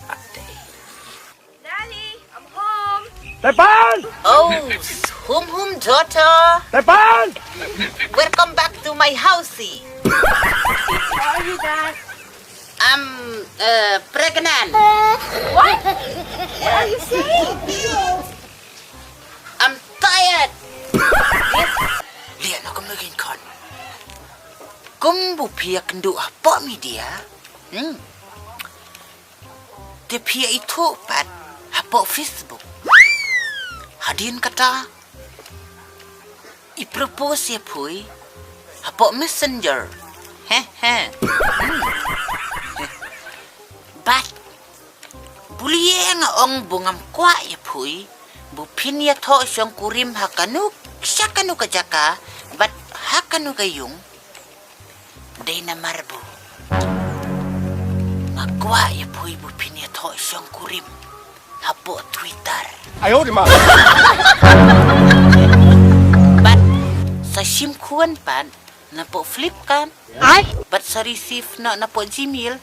Daddy, I'm home. Tepan! Oh, hum daughter. Tepan! Welcome back to my housey. How are you, Dad? I'm pregnant. What? What are you saying? I'm tired. Lihat aku makin kon. Kumbu pia kendu apa mi dia? Dia pia itu pat apa Facebook. Hadin kata I propose ya pui apa messenger. But buliye nga ong bungam kwa ya pui bupin ya to siyang kurim hakanu syakanu kajaka but hakanu kayung day na marbo nga kwa ya pui bupin ya to siyang kurim hapo Twitter. 哎呦我的妈！ But sa sim kuan pan na po flip kan but sa receive na po Gmail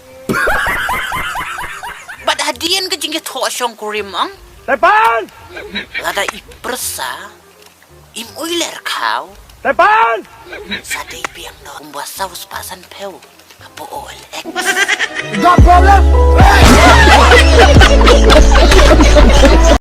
but hadian ka jingit ho siyang kurim ang Tepan! lada ipresa im uiler kau Tepan! sa day biyang no kumbuha saus pasan pew hapo OLX. You got problem?